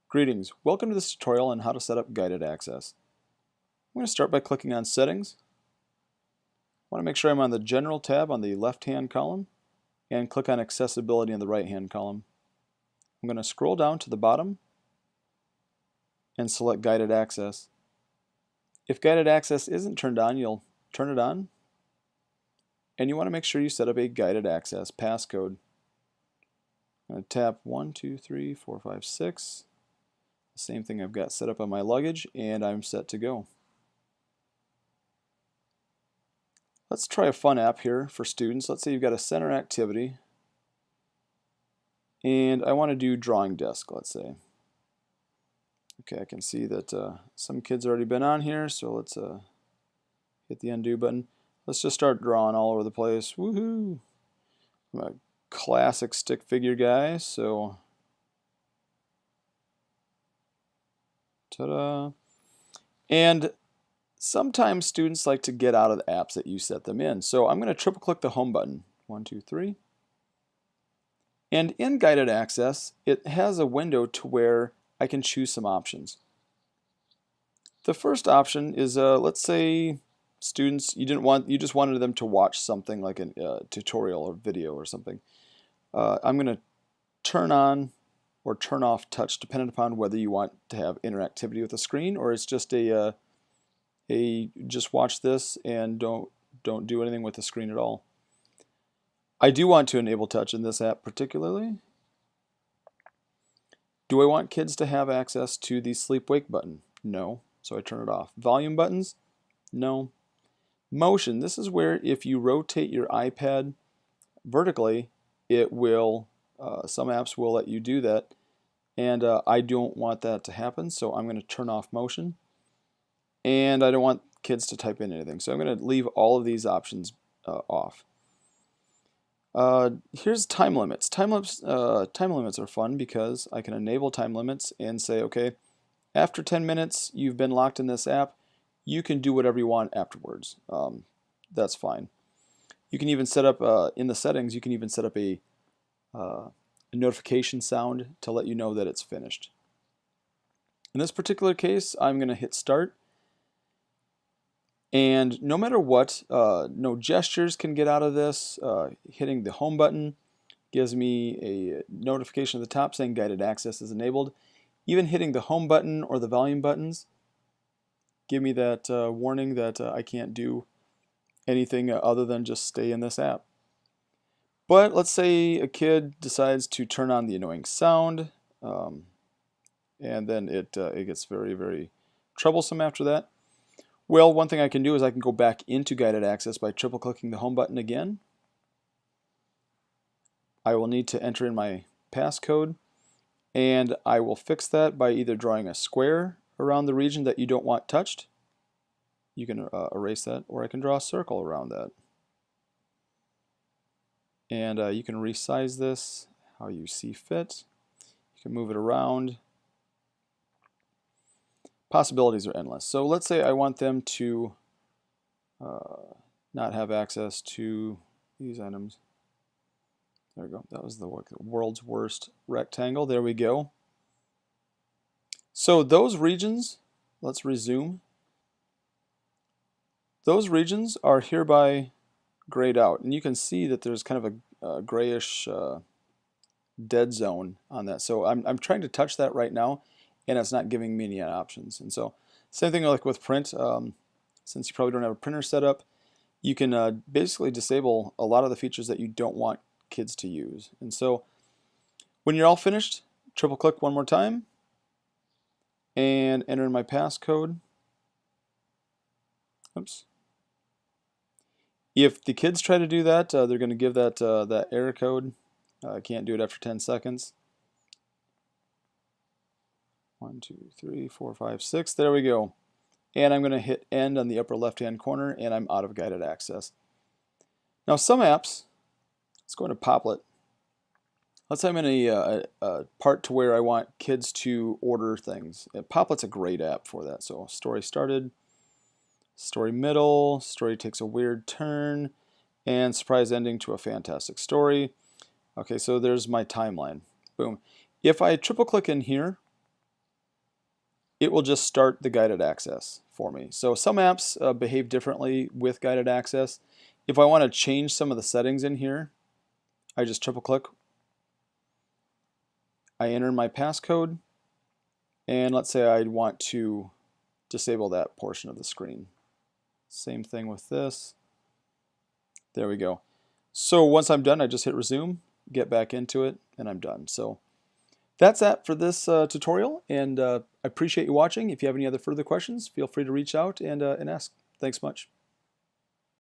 Greetings. Welcome to this tutorial on how to set up guided access. I'm going to start by clicking on Settings. I want to make sure I'm on the General tab on the left-hand column and click on Accessibility in the right-hand column. I'm going to scroll down to the bottom and select Guided Access. If guided access isn't turned on, you'll turn it on, and you want to make sure you set up a guided access passcode. I'm going to tap 1, 2, 3, 4, 5, 6. Same thing I've got set up on my luggage, and I'm set to go. Let's try a fun app here for students. Let's say you've got a center activity, and I want to do drawing desk, let's say. Okay, I can see that some kids already been on here, so let's hit the undo button. Let's just start drawing all over the place. Woohoo! I'm a classic stick figure guy, so ta-da! And sometimes students like to get out of the apps that you set them in. So I'm going to triple click the home button. 1, 2, 3. And in guided access, it has a window to where I can choose some options. The first option is, let's say students, you just wanted them to watch something like a tutorial or video or something. I'm going to turn on or turn off touch depending upon whether you want to have interactivity with the screen or it's just a just watch this and don't do anything with the screen at all. I do want to enable touch in this app particularly. Do I want kids to have access to the sleep-wake button? No, so I turn it off. Volume buttons? No. Motion, this is where if you rotate your iPad vertically, it will, some apps will let you do that, and I don't want that to happen, so I'm going to turn off motion. And I don't want kids to type in anything, so I'm going to leave all of these options off. Here's time limits. Time limits are fun because I can enable time limits and say, okay, after 10 minutes you've been locked in this app, you can do whatever you want afterwards. That's fine. You can even set up, in the settings, you can even set up a notification sound to let you know that it's finished. In this particular case, I'm going to hit start. And no matter what, no gestures can get out of this. Hitting the home button gives me a notification at the top saying guided access is enabled. Even hitting the home button or the volume buttons give me that warning that I can't do anything other than just stay in this app. But let's say a kid decides to turn on the annoying sound, and then it gets very, very troublesome after that. Well, one thing I can do is I can go back into guided access by triple clicking the home button again. I will need to enter in my passcode, and I will fix that by either drawing a square around the region that you don't want touched. You can erase that, or I can draw a circle around that. And you can resize this how you see fit. You can move it around. Possibilities are endless. So let's say I want them to not have access to these items. There we go. That was the world's worst rectangle. There we go. So those regions, let's resume. Those regions are hereby grayed out. And you can see that there's kind of a grayish dead zone on that. So I'm trying to touch that right now, and it's not giving me any options. And so same thing like with print. Since you probably don't have a printer set up, you can basically disable a lot of the features that you don't want kids to use. And so when you're all finished, triple click one more time and enter in my passcode. Oops. If the kids try to do that, they're going to give that error code. Can't do it after 10 seconds. 1, 2, 3, 4, 5, 6. There we go. And I'm going to hit end on the upper left-hand corner, and I'm out of guided access. Now some apps, let's go into Poplet. Let's say I'm in a part to where I want kids to order things. Poplet's a great app for that. So story started, story middle, story takes a weird turn, and surprise ending to a fantastic story. Okay, so there's my timeline. Boom. If I triple click in here, it will just start the guided access for me. So some apps behave differently with guided access. If I want to change some of the settings in here, I just triple click. I enter my passcode, and let's say I want to disable that portion of the screen. Same thing with this. There we go. So once I'm done, I just hit resume, get back into it, and I'm done. So that's that for this tutorial, and I appreciate you watching. If you have any other further questions, feel free to reach out and ask. Thanks much.